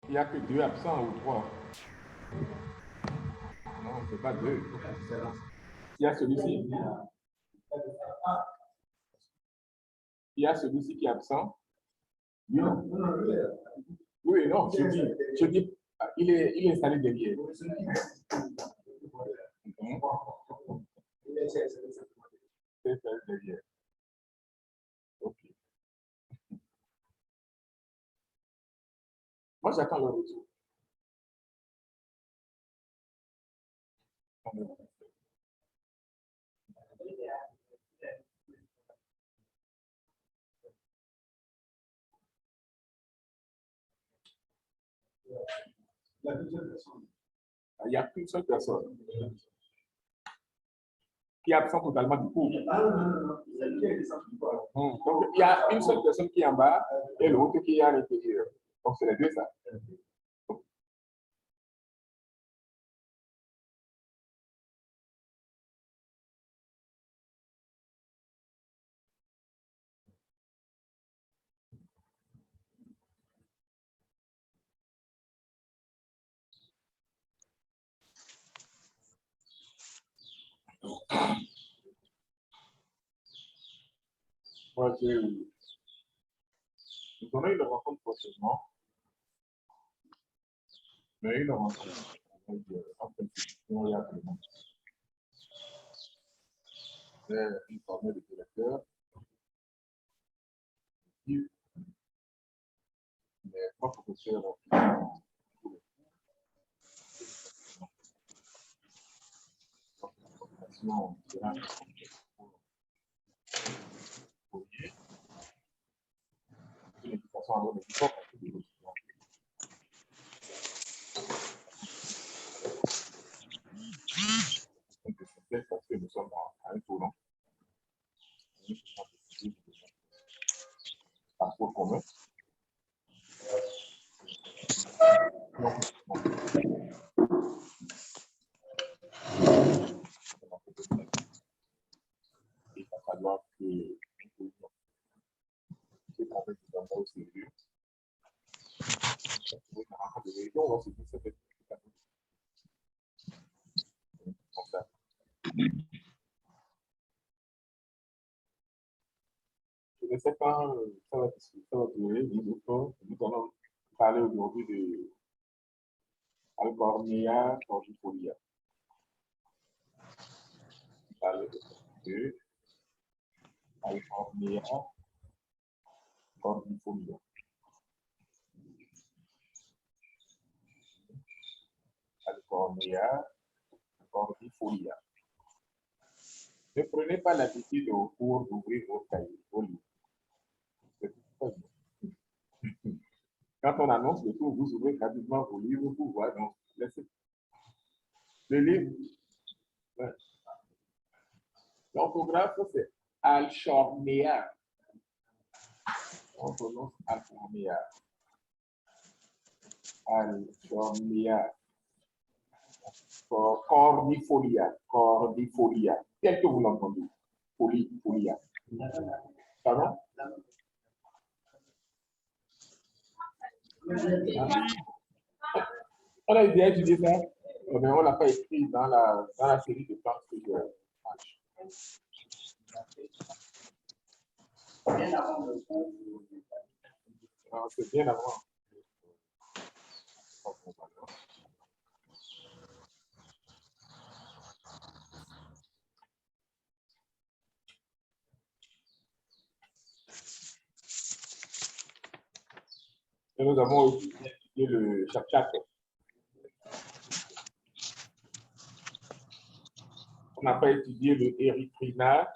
Il n'y a que 2 absents ou 3. Non, c'est pas 2. Il y a celui-ci. Il y a celui-ci qui est absent. Non. Oui, non, je dis, il est installé derrière. C'est derrière. Ok. Moi, j'attends le retour. Il n'y a qu'une seule personne qui est absent totalement du cours. Donc, il y a une seule personne qui est en bas et l'autre qui est à l'intérieur. Donc, c'est les deux, ça. Moi, nous avons une rencontre prochainement, mais une rencontre avec en principe, il y a informé le directeur, les trois professeurs formation l'éducation à l'homme et c'est parce que nous sommes à un tournant. Parcours commun. Il va falloir que c'est qu'on fait tout au sérieux. On va se dire ça fait comme ça. Je ne sais pas, ça va durer, nous allons parler aujourd'hui de Alcornia cordifolia. Parler de Alcornia cordifolia. Alcornia cordifolia. Ne prenez pas l'habitude au cours d'ouvrir vos cahiers, vos livres. Quand on annonce le cours, vous ouvrez rapidement vos livres pour voir. Donc, laissez. Le livre, ouais. L'orthographe, c'est Alchornea. On prononce Alchornea. Alchornea. Cordifolia. Cordifolia. Tel que vous l'entendez. Folia. Pardon? On a déjà étudié ça, mais on ne l'a pas écrit dans la série de plantes que je mange. C'est bien avant. Et nous avons étudié le chapitre. On n'a pas étudié le érythrina.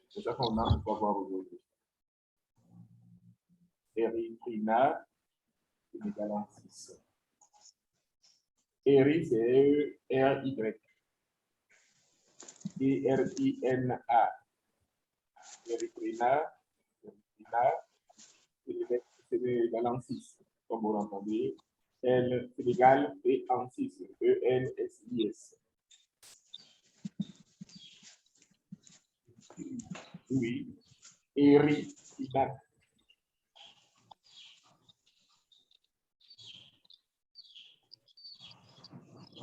C'est ça qu'on a pour voir aujourd'hui. Érythrina, c'est égal à 6. Éry, c'est E-R-Y. E-R-I-N-A. Érythrina, c'est égal à 6. Comme vous l'entendez. L, c'est égal à 6. E-N-S-I-S. Oui. Érinac.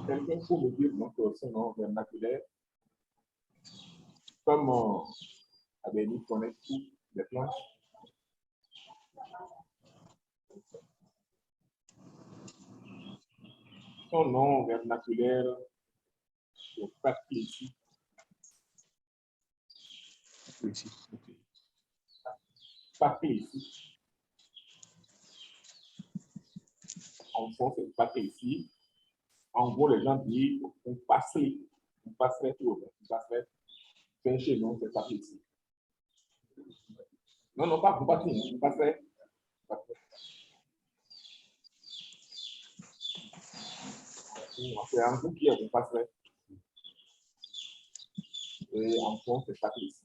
Quelqu'un peut me dire donc son nom vernaculaire? Comme Abéni connaît toutes les plantes. Son nom vernaculaire, c'est Patricie. Patricie. En fond, c'est Patricie. En gros, les gens disent on passerait tout, on passerait. C'est chez nous, c'est Patricie. Non, non, pas pour passer, on passerait. C'est un coup qui est, on passerait. Et en fond, c'est Patricie.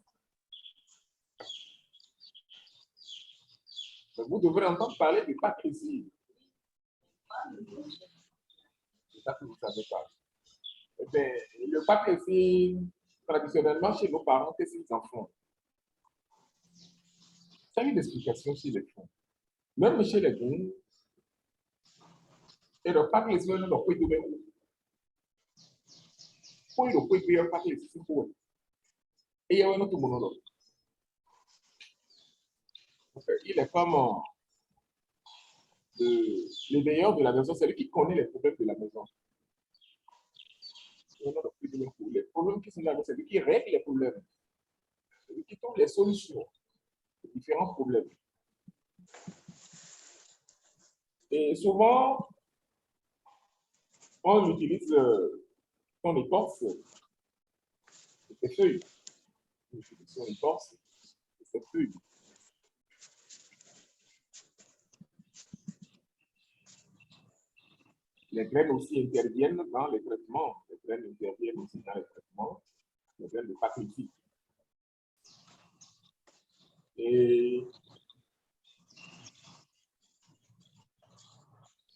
Vous devrez entendre parler de Patricie. C'est ça que vous ne savez pas. Eh bien, le Patricie, traditionnellement, chez nos parents, qu'est-ce qu'ils en font? Ça a une explication chez les fonds. Même chez les fonds, et le Patricie, ne le peut pas. Pour le peut pas, Patricie, c'est pour. Et il y a un autre monologue. Il est comme le meilleur de la maison, c'est lui qui connaît les problèmes de la maison. Les problèmes qui sont là, c'est lui qui règle les problèmes. C'est lui qui trouve les solutions aux différents problèmes. Et souvent, on utilise son écorce, ses feuilles. On utilise son écorce et ses feuilles. Les graines aussi interviennent dans les traitements. Les graines interviennent aussi dans les traitements. Les graines de Patricie. Et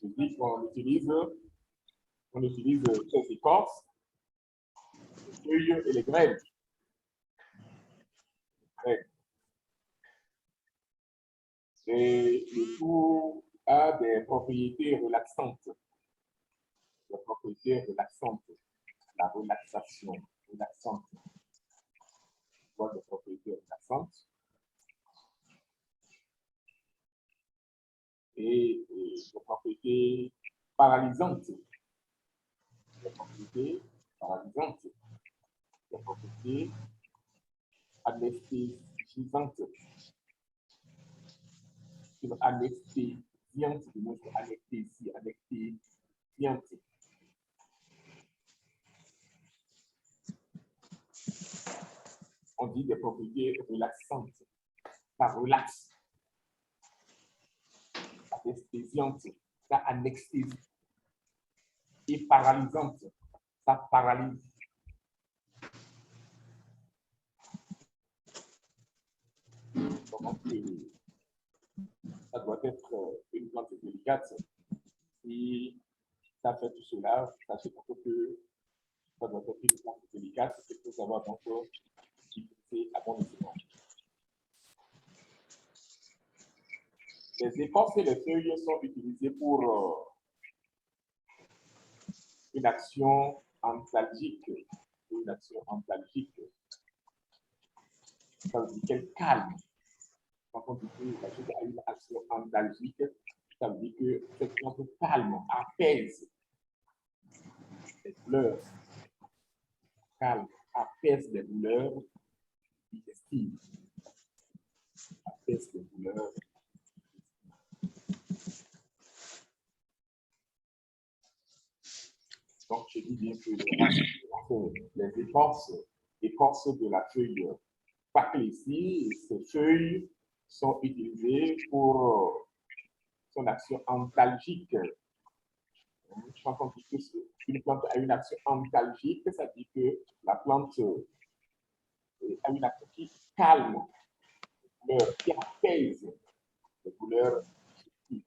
je dis qu'on utilise ces écorces, les feuilles et les graines. Et le tout a des propriétés relaxantes. Des propriétés relaxantes. La relaxation relaxante. Quoi, des propriétés relaxantes. Et des propriétés paralysantes. Des propriétés paralysantes. Des propriétés anesthésisantes. Anesthésiante, anesthésiante. On dit des propriétés relaxantes. Ça relaxe. Anesthésiante, ça anesthésie. Et paralysante, ça paralyse. Donc, ça doit être une plante délicate. Si ça fait tout cela, sachez que ça doit être une plante délicate. Il faut savoir donc utiliser abondamment. Les écorces et les feuilles sont utilisées pour une action antalgique. Une action antalgique. Ça veut dire qu'elle calme. Quand on dit que la chose a une action antalgique, ça veut dire que cette plante calme, apaise les douleurs. Calme, apaise les douleurs digestives. Apaise les douleurs. Donc, je dis bien que les écorces de la feuille Patricie, ces feuilles sont utilisées pour son action antalgique. Quand on dit qu'une plante a une action antalgique, ça dit que la plante a une action qui calme les douleurs, qui apaise les douleurs digestives.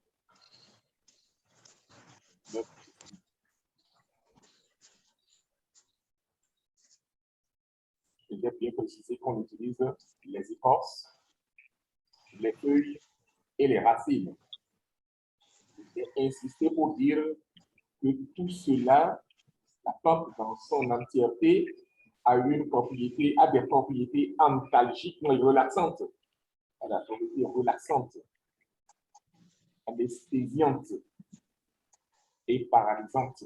Je vais bien préciser qu'on utilise les écorces les feuilles et les racines. J'ai insisté pour dire que tout cela, la plante dans son entièreté, a des propriétés antalgiques, non, relaxantes. La propriété relaxante, anesthésiante et paralysante.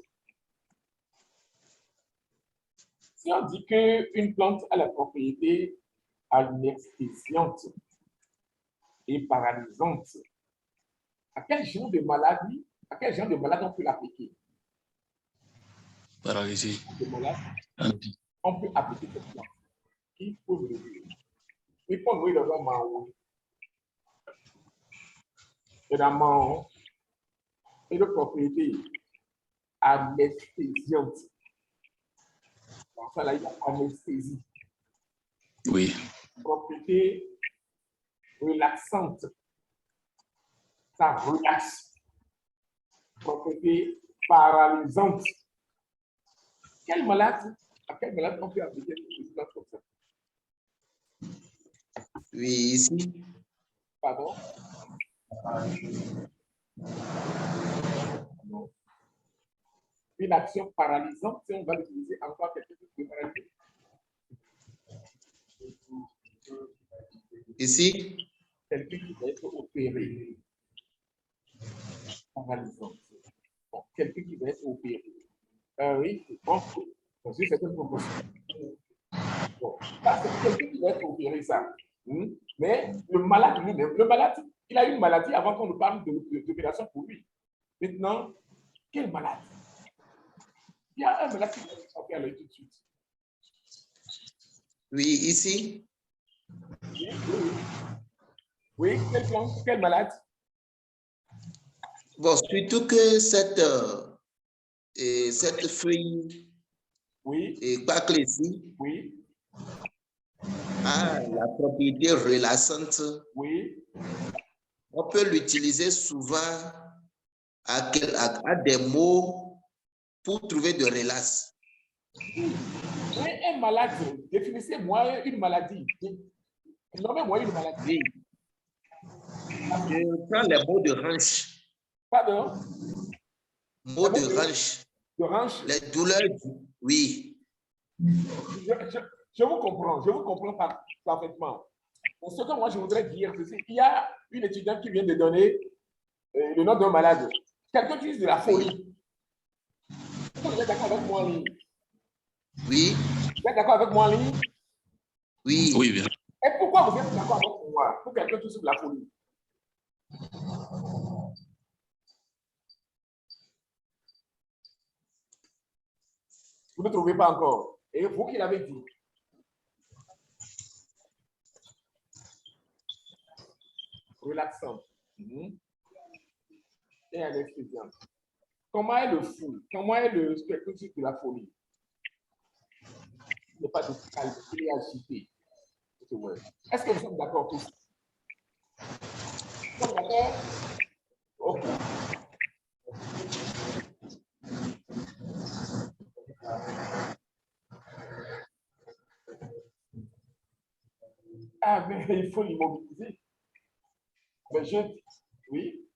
Si on dit qu'une plante a la propriété anesthésiante et paralysante, à quel genre de maladie on peut l'appliquer? Paralysé. On peut appliquer cette plante. Qui peut me le dire? Il faut nous le voir. Évidemment, et de propriété anesthésiante. Donc, ça, là, il y a anesthésie. Oui. Propriété relaxante. Ça relaxe. Propriété paralysante. À quel malade on peut appliquer une plante comme ça? Oui, ici. Pardon? Non. Une action paralysante, si on va l'utiliser encore quelque chose de paralysé. Ici. Quelqu'un qui va être opéré. Paralysante. Bon, quelqu'un qui va être opéré. Oui, bon, dans une certaine proportion. Bon, ça, c'est quelqu'un qui va être opéré, ça. Mais le malade lui-même, il a une maladie avant qu'on nous parle d'opération pour lui. Maintenant, quel malade? Il y a un malade qui va être opéré tout de suite. Oui, ici. Oui, quel malade? Bon, surtout que cette feuille, oui, et pas que ici, oui, a la propriété relaxante. Oui. On peut l'utiliser souvent à des mots pour trouver de relax. Oui, un malade, définissez-moi une maladie. Nommez-moi une maladie. Je prends les mots de hanche. Pardon? Mots de hanche. De hanche? Les douleurs, oui. Je vous comprends parfaitement. Pour ce que moi je voudrais dire, c'est qu'il y a une étudiante qui vient de donner le nom d'un malade. Quelqu'un qui utilise de la folie. Vous êtes d'accord avec moi en ligne? Oui. Vous êtes d'accord avec moi en ligne? Oui. Oui, bien. Et pourquoi vous êtes d'accord avec moi pour quelqu'un qui utilise de la folie? Vous ne trouvez pas encore. Et vous qui l'avez dit. Relaxant. Et anesthésiant. Comment est le fou? Comment est le spectacle de la folie? Il n'est pas de calme, il est agité. Est-ce que nous sommes d'accord tous? Nous sommes d'accord? Ok. Ah, mais il faut l'immobiliser. Mais oui.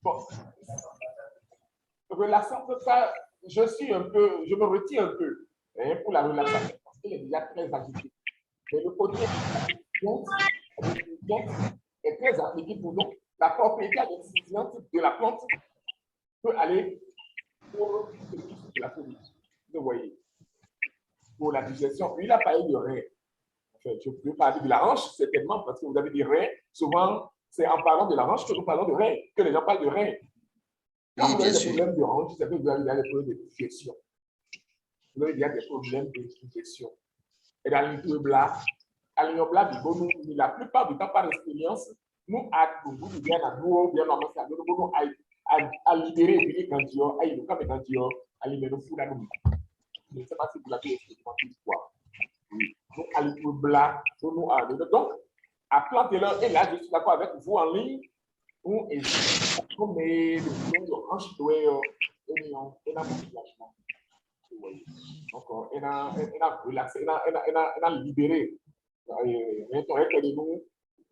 Bon. Relaxant, ça, je me retire un peu pour la relaxation parce qu'il est déjà très agité. Mais le côté est très appliqué pour nous. La propriété anesthésiante de la plante peut aller pour la folie. Vous voyez. Pour la digestion, il a parlé de rein. Enfin, je peux parler de la hanche, certainement, parce que vous avez des reins. Souvent, c'est en parlant de la hanche que nous parlons de rein, que les gens parlent de rein. Quand vous avez des problèmes de hanche, ça veut dire que vous avez des problèmes de digestion. Vous avez des problèmes de digestion. Et dans l'union blanc, la plupart du temps, par expérience, nous avons bien à nous, bien à libérer quand tu as libéré le fou là. Je ne sais pas si vous l'avez expérimenté une fois. Donc, à l'union blanc, donc, à planter là, et là, je suis d'accord avec vous en ligne, où est-ce qu'on met le hanche et un lâchement. Donc, on a relaxé, on a libéré.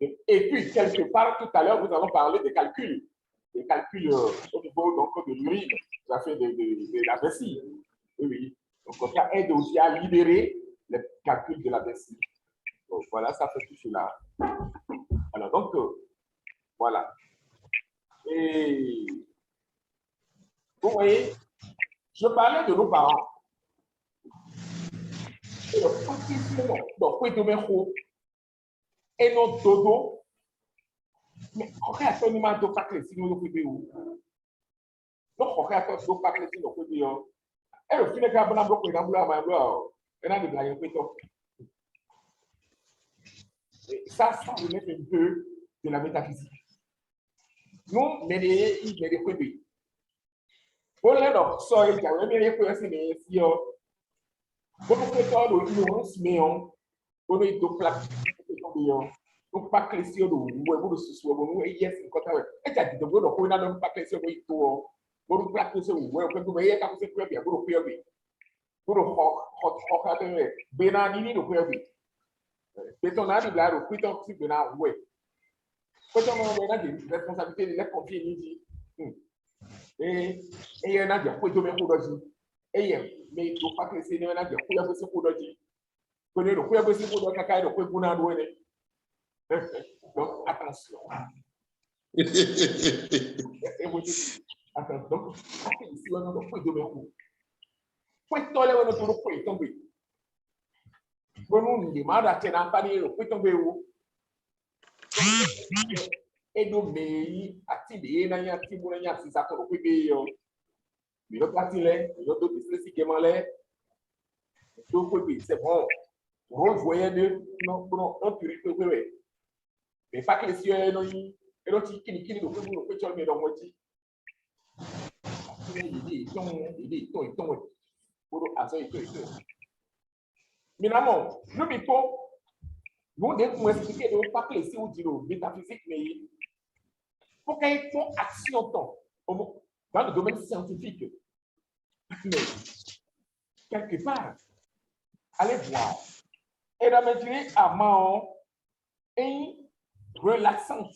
Et puis, quelque part, tout à l'heure, nous allons parler des calculs. Des calculs au niveau donc, de l'urine, ça fait de la vessie. Oui. Donc, ça aide aussi à libérer les calculs de la vessie. Donc, voilà, ça fait tout cela. Alors, donc, voilà. Et vous voyez, je parlais de nos parents. Et notre dodo, mais correctement, nous pas que si nous nous où. Donc, correctement, pas que si nous nous et le final, quand on a beaucoup ça relève un peu de la métaphysique. Nous, mais il y a des produits. Pour les donc, ça, il y a des produits, mais si pour nous faire l'ignorance, mais pour nous de plaque, donc pas que si on nous ce soit nous et yes, quand on est à dire donc on a pas que si on est tout pour nous plaque ce ou ouais, pour nous y quand c'est très bien pour nous faire pour nous faire benani nous faire béton a de la représentation si benani ouais quand on a des responsabilités de la confier ni et il y en a des pour tout même pour et mais il faut pas que c'est non a des pour ya pour doji connaît le pour ya pour doji kaka le pour na doué donc attention attention donc ici on a pour de même pour toler on a pour tomber pour nous demande à tenir pas ni le pour tomber où et donc mais ati na ya ti mo na si ça ko pe be yo mi lo parti le yo do spécifiquement le do ko be c'est bon rôle voyer de non non on purité ouais mais pas que les yeux non et l'autre qui do ko ko chol me do mo ti il ton pour aso ito minamo no bi ko nous devons expliquer de pas que les yeux dit métaphysique mais pour qu'il y ait une action dans le domaine scientifique. Mais, quelque part, allez voir. Et la médecine à main est relaxante.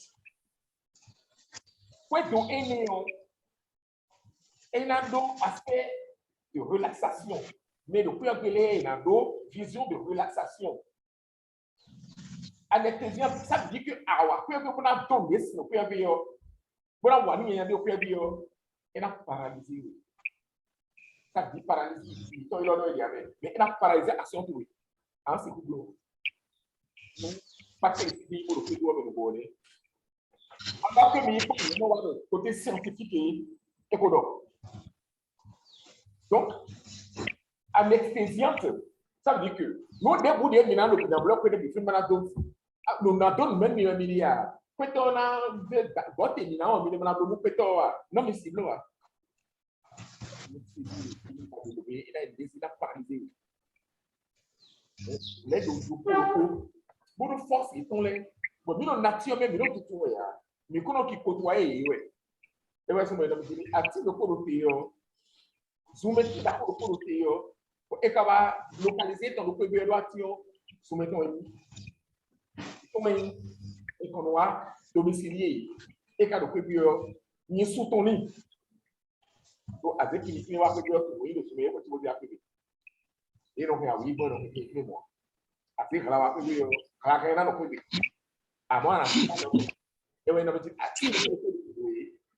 Quoi donc est un aspect de relaxation. Mais le plus appelé est une vision de relaxation. Anesthésiant, ça veut dire que awa, quoi que vous avez tombé, c'est le plus appelé. Vous avez dit, il y a et n'a paralysé. Ça dit paralysé. Mais il a paralysé à son tour. En ce qui pas que les pour le fait de nous voler. En tant que ministre, côté scientifique et économique. Donc, anesthésiante, ça veut dire que nous débouillons maintenant le bloc de films nous n'avons même un milliard. Quand on a voté, nous avons non, mais c'est là. Il a une décision paralysée. Les deux pour nous force, ils sont là. Bon, nous, nature même, nous, tout le monde. Mais quand on qui côtoie, ouais. Et ouais, c'est moi, je dis, active le côté, zoomer tout d'accord le côté, et qu'on va localiser dans le côté de l'action, soumettons et qu'on va domicilier, et qu'on va nous soutenir. Donc, avec qui va faire oui, le sommeil, vous pouvez appeler. Et donc, oui, bon, donc, écrivez-moi. Après, on va appeler, on va créer un côté. À moi, et oui, non, mais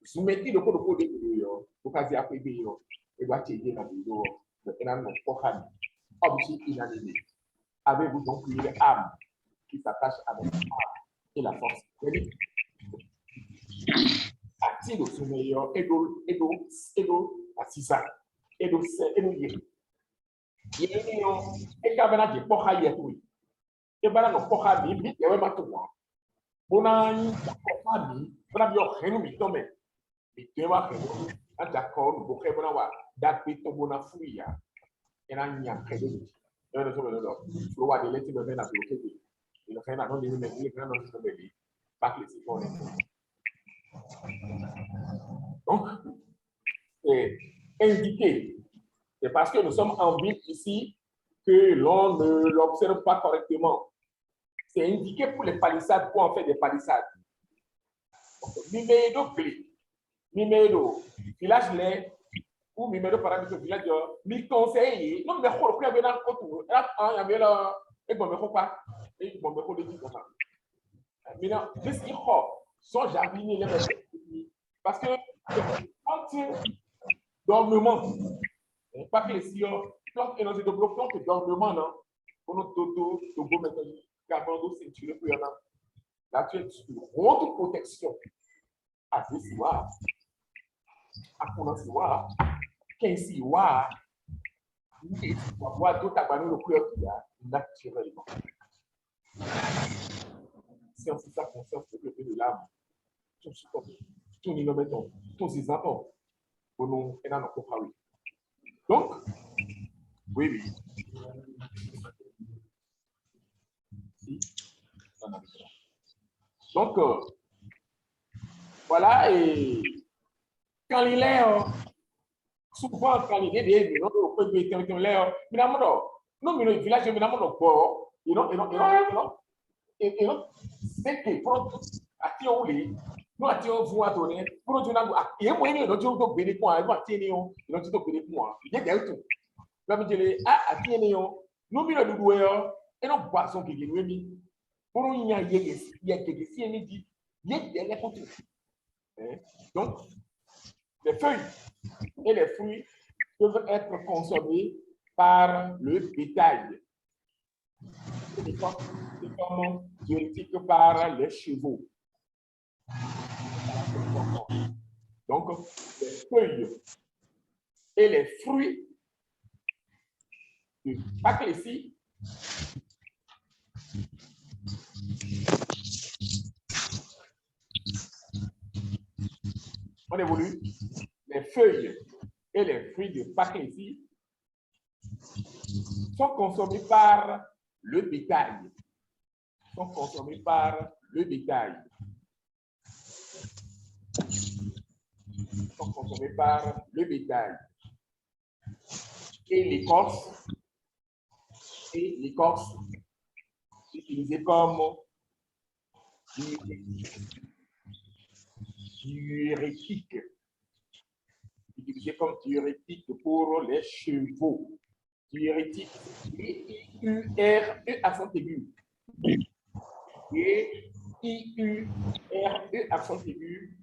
soumettez le code de pour qu'à dire après, et va checker la vidéo, et là, non, pour faire objet inanimé. Avez-vous donc une âme qui s'attache à votre âme et la force? Active le sommeil, et assisa, et yé. Et quand on a dit pour haïr tout, et ben non, pour haïr, il y a même tout. Bonani, Fami, Fabio, Henry, Tomé, et tu vas faire un d'accord, vous pouvez voir, d'accueillir ton bon affouilla, et là, il y a un crédit. Le roi de l'étude de la bloquée, il fait un nom de l'énergie, il nom de l'énergie, pas que les citoyens. Donc, c'est indiqué, c'est parce que nous sommes en ville ici que l'on ne l'observe pas correctement. c'est indiqué pour les palissades, pour en faire des palissades. Mimédo clé, Mimédo, village lait, ou Mimédo par exemple, village de mi conseiller, non, mais il y avait un côté, il y avait là, et bon, mais pas, et bon, mais faut le dire comme ça. Maintenant, qu'est-ce qu'il faut? Sont jardiniers, les mecs, parce que quand dormement, pas que les sillons, plante énergie de bloc, plante dormement, non, pour notre dodo, de beau maintenant, carbone, ceinture, puis on a, là, tu es sur une haute protection. À 10 mois, à 15 mois, 15 mois, et tu vas voir d'autres abandons de couleur qu'il y a naturellement. Si on fait ça, conscience de développer de l'âme, tout innovateur, tous ces enfants, pour nous, et dans notre propre. Donc, oui. Donc, voilà, et quand il est, souvent, quand il est des non, on peut dire qu'il est, finalement, non, mais le village, finalement, c'est que, pour attirer les, nous attirons vous à donner, pour nous donner, il y a moyen de nous donner des points, nous attirer, nous donner des points. Il y a des tout. Nous dire, attirer, nous, nous, nous, et non, boisson qui est mis. Pour nous, il y a des signes dit, il y a des photos. Donc, les feuilles et les fruits peuvent être consommés par le bétail. C'est comme diurétique par les chevaux. Donc, les feuilles et les fruits de Paclésie on évolue. Les feuilles et les fruits de Paclésie sont consommés par le bétail. Sont consommés par le bétail. Sont consommés par le bétail. Et l'écorce utilisée comme diurétique. Utilisée comme diurétique pour les chevaux. Diurétique. D-I-U-R-E accent aigu. D-I-U-R-E accent aigu.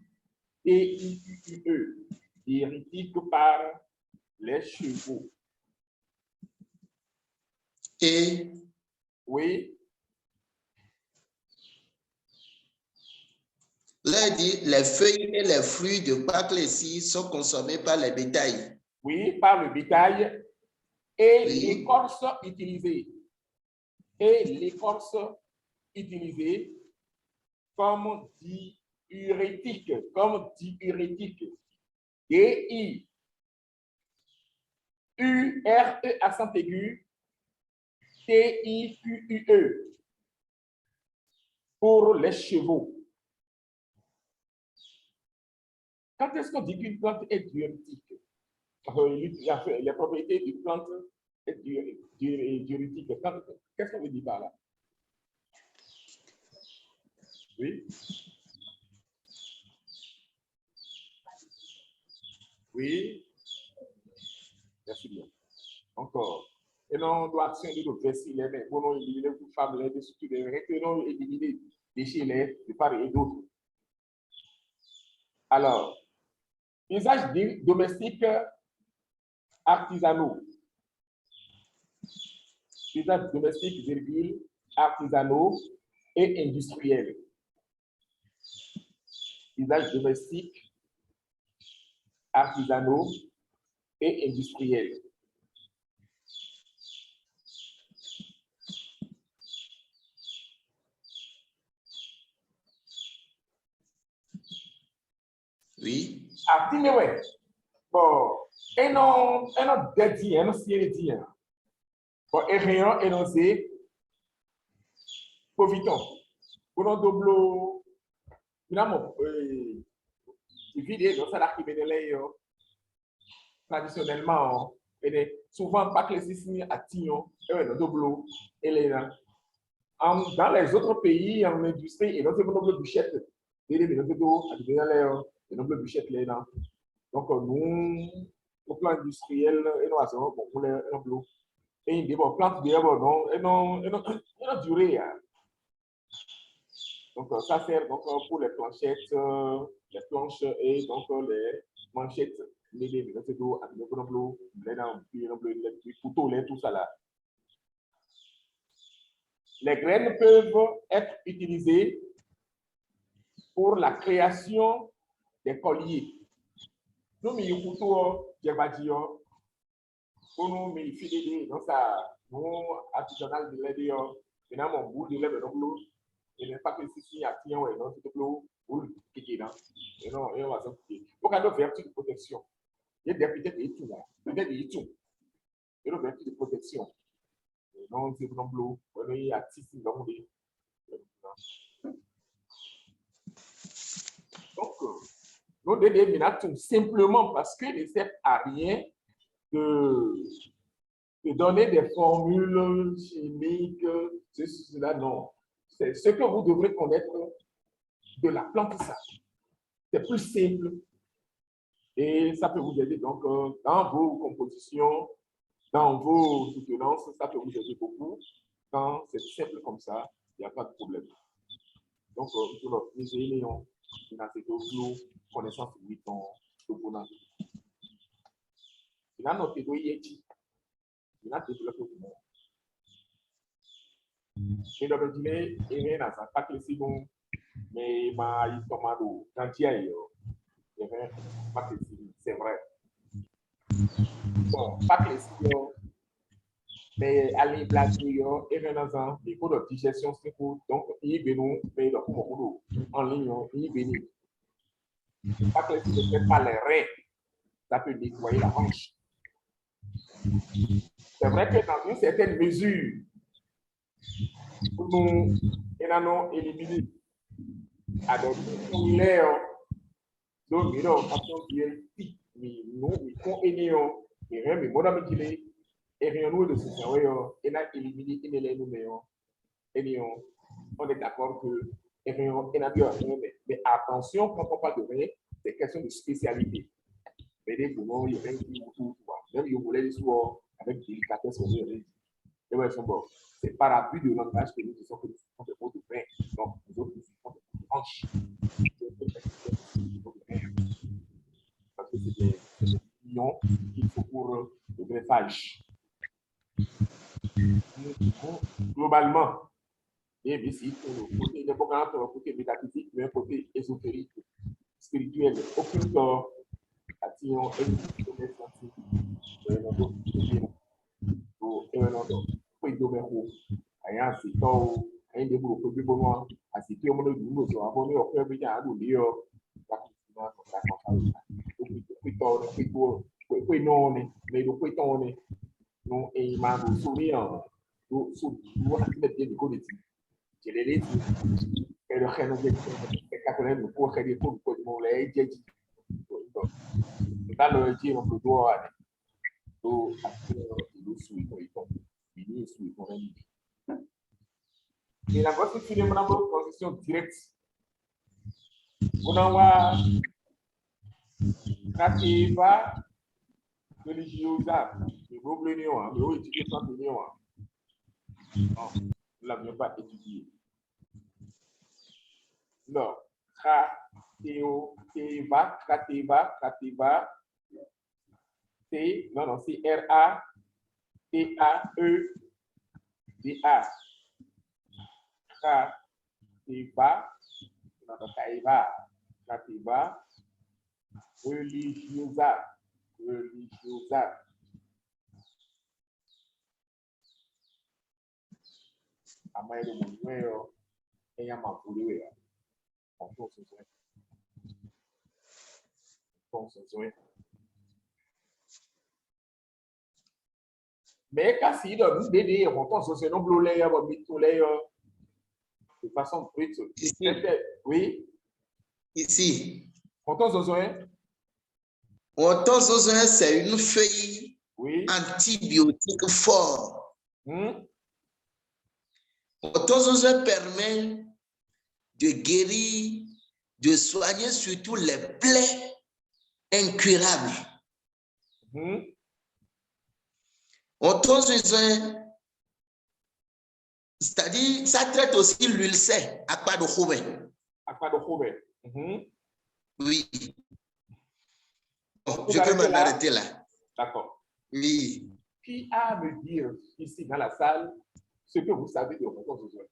D-I-U-E. Diurétique par les chevaux. Et oui. Les feuilles et les fruits de Paclésie sont consommés par les bétails. Oui, par le bétail. Et Oui. l'écorce utilisée. Et l'écorce utilisée comme diurétique. Comme diurétique. D-I-U-R-E accent aigu. T-I-Q-U-E. Pour les chevaux. Quand est-ce qu'on dit qu'une plante est diurétique? Les propriétés d'une plante est diurétique. Qu'est-ce qu'on veut dire par là? Oui. Oui. Merci bien. Encore. Et non, on doit actionner le verset, les mains, pour nous éliminer les femmes, les dessus, les retenons, éliminer les déchets, de part et d'autre. Alors, usages domestiques artisanaux. Usages domestiques, virgule, artisanaux et industriels. Usages domestiques, artisanaux et industriels. Oui. Artine, ouais. Bon, et non, dédié, non, si elle dit. Bon, et rien énoncé, profitant. Pour nous double, finalement, vidéo, dans ça, qui est traditionnellement, et souvent, pas que les signes à Tignon, et le double, et les là. Dans les autres pays en industrie, et donc, c'est une bûchette. Donc, nous, au plan industriel, et nous avons beaucoup de bleu. Et il dit, bon, plante bien, bon, et non, duré. Donc, ça sert donc pour les planchettes, les planches et donc les manchettes. Les couteaux, tout ça là. Les graines peuvent être utilisées pour la création des colliers. Nous, nous couteaux, j'ai pas dit, pour nous, mais il fait donc ça, nous, artisanal de l'aide, maintenant, mon bout de lait, donc, il n'est pas que si, à tiens, ouais, non, c'est tout le qui est là. Et non, et on va s'en quitter. Pour qu'on ait une vertu de protection, il y a des peut-être des tout là, peut-être des tout. Il y a une vertu de protection. Non, c'est pour nous, on est à 6 dans le donc, nous devons simplement parce que ne sert à rien de donner des formules chimiques, ceci, cela, non. C'est ce que vous devrez connaître de la plante ça. C'est plus simple et ça peut vous aider donc dans vos compositions, dans vos soutenances, ça peut vous aider beaucoup. Quand c'est simple comme ça, il n'y a pas de problème. Donc, pour les éléments, il y a cette connaissance de 8 ans, il y a notre yeti, il y a développé le monde. Et donc, il y a un pack ici, mais il y a un tomado, quand il y a un pack ici, c'est vrai. Bon, pack ici, mais aller blaguer, et maintenant, il faut de digestion, c'est cool. Donc, il y a un mais en ligne, il y a un pack ici ne fait pas les reins, ça peut nettoyer la hanche. C'est vrai que dans une certaine mesure, nous avons éliminé à des populaires, donc nous avons dit, nous avons et rien, mais mon ami dit, et rien nous de ce soir, et a éliminé, et les nous et on est d'accord que, et rien, mais attention, quand on parle de rien, c'est question de spécialité. Mais des boulons, il y a même qui même il voulait les soirs avec délicatesse, on est et ouais, c'est par appui de langage que nous disons que nous font des mots de vin. Donc, nous autres, nous font des mots de hanche. Parce que c'est des millions qu'il faut pour le greffage. Globalement, et bien, si pour le côté, il n'est pas quand le côté métaphysique, mais un côté ésotérique, spirituel, occulte, attirant, ainda grupo de bono assistiu uma do mundo só a bono o que já do dio para continuar com a conversa foi nome meio foi tone no em mano sumiam do aqui da de colete ele era reno de cacolendo por que por de mulher de tá no dia no do do suíço então isso então et la voici finalement en position directe. On a Kativa religiosa, le problème, mais où étudier sans tenir. Non, nous ne l'avions pas étudié. Non, Kativa, non, c'est R-A-T-A-E-D-A. Kativa, religiosa. Amai do mundo em amapuri mais kasi do dede on pense c'est non blolé ya bitolé de façon brute. Oui. Ici. Monton zozoin. Monton zozoin, c'est une feuille oui. antibiotique fort. Autozosé permet de guérir, de soigner surtout les plaies incurables. Autozosé, c'est-à-dire, ça traite aussi l'ulcère à pas de chouvé. Oui. Bon, je peux m'arrêter là. D'accord. Oui. Qui a à me dire ici dans la salle ce que vous savez de autozosé?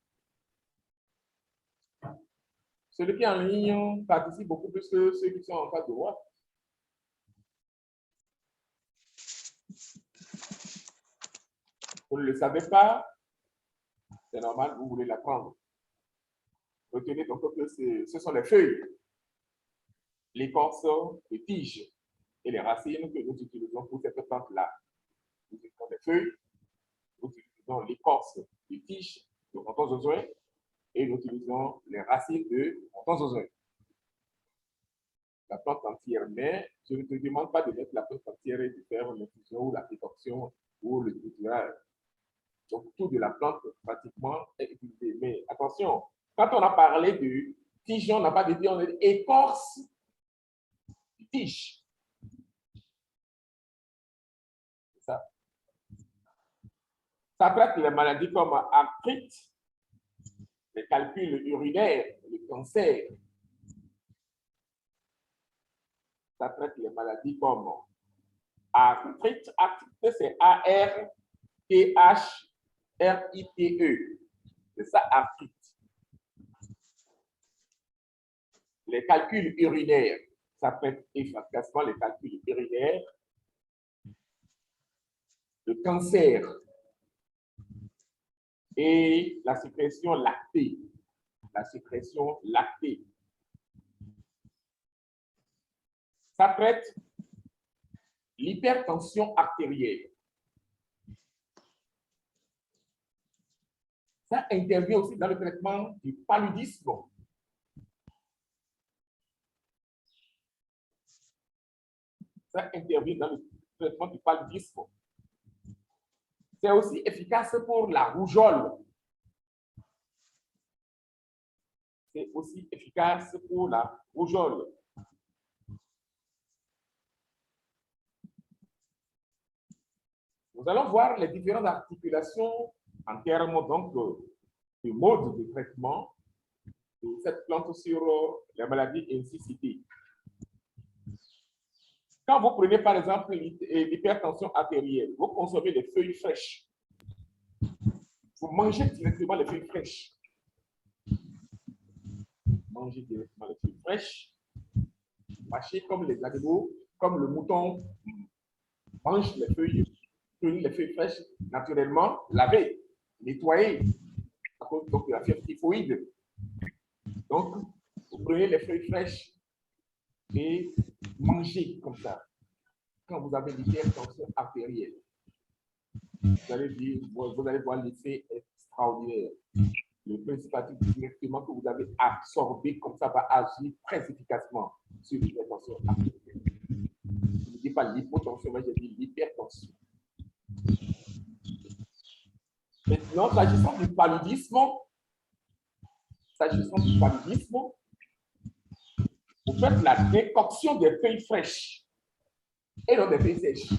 Celui qui est en ligne participe beaucoup plus que ceux qui sont en face de moi. Vous ne le savez pas, c'est normal, vous voulez l'apprendre. Retenez donc que ce sont les feuilles, l'écorce, les tiges et les racines que nous utilisons pour cette plante-là. Nous utilisons les feuilles, nous utilisons l'écorce, les tiges de autozosé et nous utilisons les racines de autozosé. La plante entière, mais je ne te demande pas de mettre la plante entière et de faire l'infusion ou la décoction ou le triturage. Donc, tout de la plante, pratiquement, est utilisé. Mais attention, quand on a parlé de tige, on n'a pas dit on est écorce de tige. C'est ça. Ça traite les maladies comme arthrite, les calculs urinaires, le cancer. Ça traite les maladies comme arthrite. Arthrite, c'est A-R-T-H-R-I-T-E. C'est ça, arthrite. Les calculs urinaires, ça traite efficacement les calculs urinaires. Le cancer et la sécrétion lactée. La sécrétion lactée. Ça traite l'hypertension artérielle. Ça intervient aussi dans le traitement du paludisme. Ça intervient dans le traitement du paludisme. C'est aussi efficace pour la rougeole. C'est aussi efficace pour la rougeole. Nous allons voir les différentes articulations en termes donc de mode de traitement de cette plante sur les maladies ainsi citées. Quand vous prenez par exemple l'hypertension artérielle, vous consommez des feuilles fraîches. Vous mangez directement les feuilles fraîches. Mangez directement les feuilles fraîches. Mâchez comme les animaux, comme le mouton mange les feuilles. Prenez les feuilles fraîches naturellement, lavez, nettoyez, à cause de la fièvre typhoïde. Donc, vous prenez les feuilles fraîches et mangez comme ça. Quand vous avez l'hypertension artérielle, vous allez voir l'effet extraordinaire. Le principe actif directement que vous avez absorbé comme ça va agir très efficacement sur l'hypertension artérielle. Je ne dis pas l'hypotension, mais je dis l'hypertension. Maintenant, s'agissant du paludisme, vous faites la décoction des feuilles fraîches et non des feuilles sèches.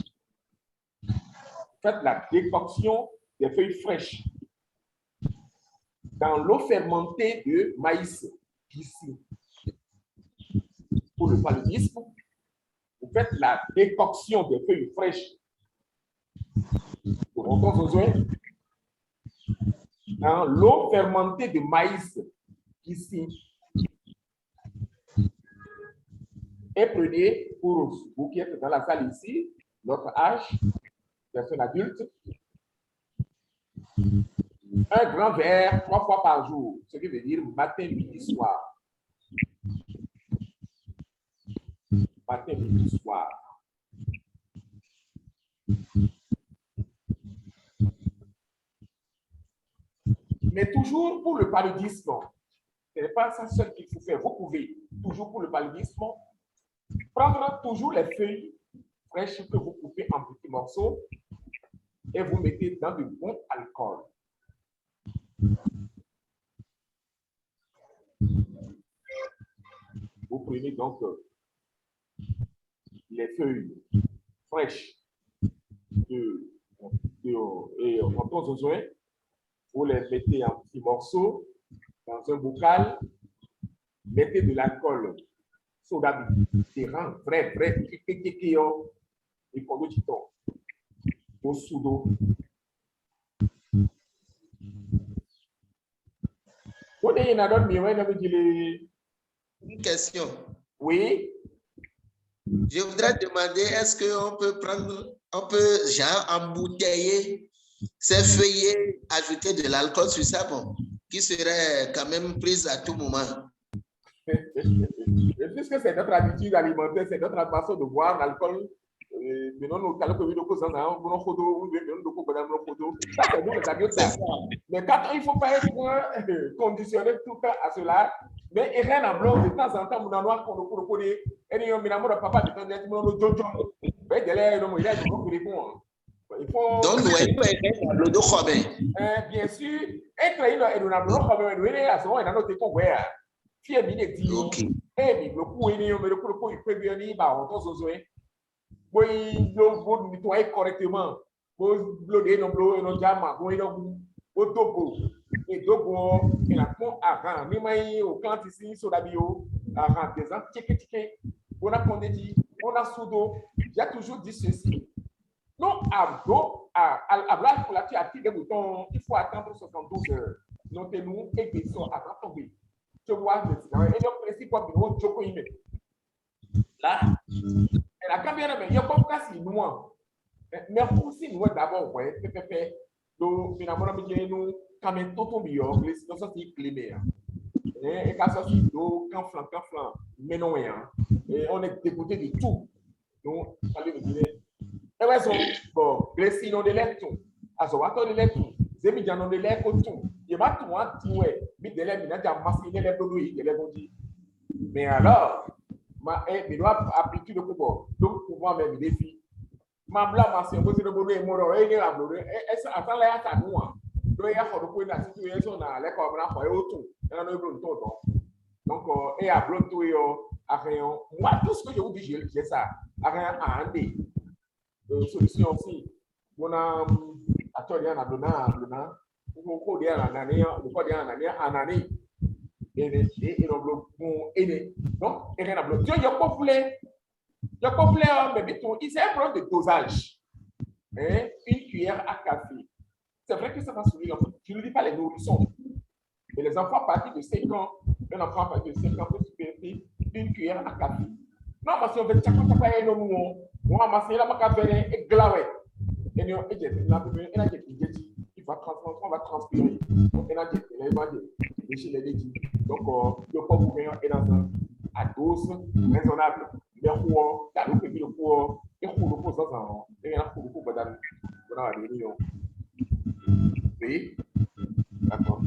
Vous faites la décoction des feuilles fraîches dans l'eau fermentée de maïs. Ici, pour le paludisme, vous faites la décoction des feuilles fraîches pour autozosé dans l'eau fermentée de maïs ici. Et prenez, pour vous qui êtes dans la salle ici, notre âge, personne adulte, un grand verre 3 fois par jour, ce qui veut dire matin, midi, soir. Matin, midi, soir. Mais toujours pour le paludisme, ce n'est pas ça seul qu'il faut faire. Vous pouvez, toujours pour le paludisme, prendre toujours les feuilles fraîches que vous coupez en petits morceaux et vous mettez dans du bon alcool. prenez donc les feuilles fraîches et en besoin, vous les mettez en petits morceaux dans un bocal, mettez de l'alcool soda terrain vrai et pour le temps au sous d'eau. Une question. Oui. Je voudrais demander, est-ce qu'on peut genre embouteiller ces feuillets, ajouter de l'alcool sur ça, bon, qui serait quand même prise à tout moment? Puisque c'est notre habitude alimentaire, c'est notre façon de boire l'alcool. Mais quand il ne faut pas être conditionné tout le temps à cela, mais il rien à blanc de temps en temps, mon noir qu'on le connaît, et il y a un papa de temps en temps, bien sûr, être là, il y a vous nettoyez correctement. Vous bloquez nos blocs et nos diamants. Vous au topo. Et donc, il a pont à mais au camp ici, sur la bio, à des ans, on a dit, on a sous d'eau. J'ai toujours dit ceci. Non, à l'eau, à blanc pour la tuer à tirer des boutons, il faut attendre 72 heures. Notez-nous et qu'ils sont à tomber. Tu vois, et le principe, quoi, on choco là. La caméra, mais il y a pas de cas, noir. Mais aussi, nous, d'abord, ouais, donc, finalement, nous, quand même, tout tombe, les situations sont climées. Et quand ça, c'est d'eau, quand flanc, mais non, et on est dégoûté de tout. Donc, allez me dire, et ouais, bon, les sinon de l'air, tout. À ce moment-là, de l'air, tout. C'est mis dans de l'air, tout. Il va tout, hein, tu ouais, mais de l'air, il a déjà massé les lèvres de l'eau, il est dit. Mais alors, mais doit appliquer le pouvoir. Donc, pouvoir même défi. Ma blanc, ma c'est un peu de boulot et mon oreille est la boulot. Et ça, attends, là, à nous. Donc, il y a pour le coup, la situation dans les corps, là, pour autour. Il y a un peu de temps. Donc, et à blanc, tout est à rien. Moi, tout ce que je vous dis, j'ai ça. À rien à un des. Solution aussi. On a, attendez, on a donné, on peut dire en année, on peut dire en année. Et donc, il y a un bloc. Il y a pas voulu, mais c'est un problème de dosage. Hein? Une cuillère à café. C'est vrai que ça va sourire l'enfant. Je ne dis pas les nourrissons. Mais les enfants à partir de 5 ans, un enfant à partir de 5 ans peut supporter une cuillère à café. Non, parce qu'on veut chaque fois que nous on va masser la macabelle et glaouer. Et nous, il va transpirer, on va transpirer. Donc, le corps est dans à dose raisonnable. Mais pour le cours, et pour le cours, et pour le cours, dans la réunion. Oui, d'accord.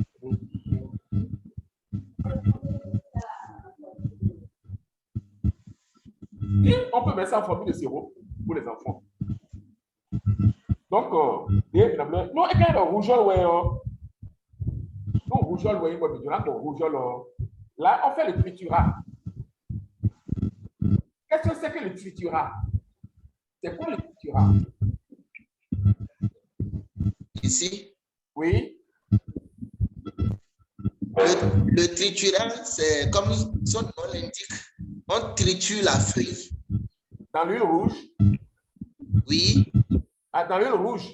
Et on peut mettre ça en formule de sirop pour les enfants. Donc, non, et quand le rougeole, ouais, non, rougeole, ouais, là, on fait le triturat. Qu'est-ce que c'est que le triturat? C'est quoi le triturat? Ici? Oui. Le triturat, c'est comme son nom l'indique. On triture la feuille. Dans l'huile rouge? Oui. Ah, dans l'huile rouge?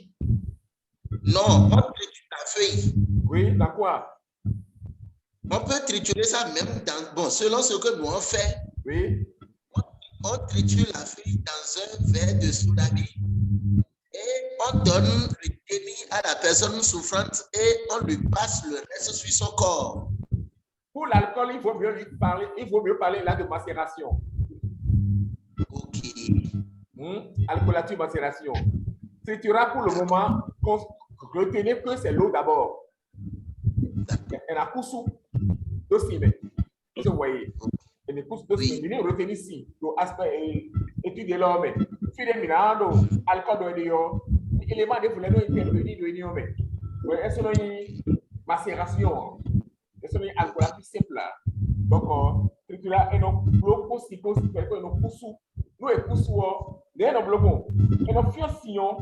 Non, on triture la feuille. Oui, dans quoi? On peut triturer ça même dans... Bon, selon ce que nous on fait. Oui. On triture la feuille dans un verre de soda et on donne le demi à la personne souffrante et on lui passe le reste sur son corps. Pour l'alcool, il vaut mieux parler là de macération. Ok. Alcoolature, macération. Triturat pour le moment, retenez que c'est l'eau d'abord. Elle a poussé 2 semaines. Vous voyez. Elle a poussé 2 semaines. Retenez ici. L'aspect étudier l'homme. Fidèle minando, alcool de élément de voulez intervenir de l'union. Est-ce que une macération? Est-ce que une alcoolature simple? Donc, là, et non, bloco, si possible, et non, poussou. Nous, et poussou, et non, bloco. Et non, fion, sillon.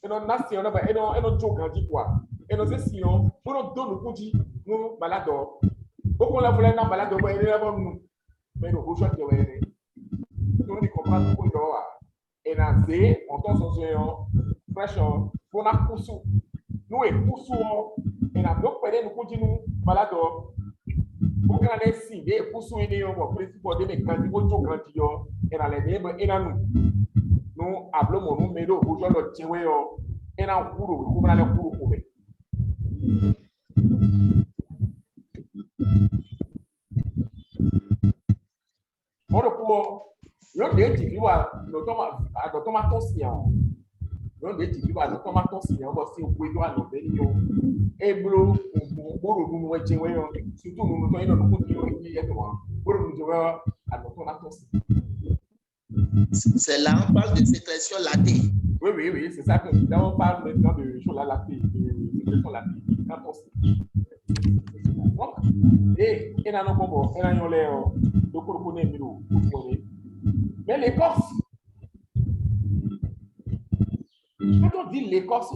Et non, nation, et non, joke, dit quoi. Et non, c'est sillon. Pour nous donner, nous, dit, nous, malade. Pourquoi on l'a voulu, non, malade, on va aller là-bas, nous. Mais nous, aujourd'hui, on va aller. Nous, on comprend pourquoi on va. Et dans ces, on tombe sur ce fresh, pour nous, poussou. Nous, et poussou, et dans d'autres pays, nous, continuons, malade. Pour qu'on ait si des poussous et des principaux de mes candidats grandis et dans les neighbors et dans nous hablons mon numéro aujourd'hui le tiwe et dans le cours nous allons le cours pour on le cours l'on des qui voit le tomate sien l'on des qui voit le tomate sien on va si au bout de nos bénio et blo pour nous tiwe surtout nous nous dans le cours qui est toi pour nous jouer à notre tomate. C'est là on parle de sécrétion latée. Oui, c'est ça que là on parle maintenant de choses la latée, de sécrétion latée. Quand on et dans nos combos, et dans nos léos, de corponer milo, mais l'écorce. Quand on dit l'écorce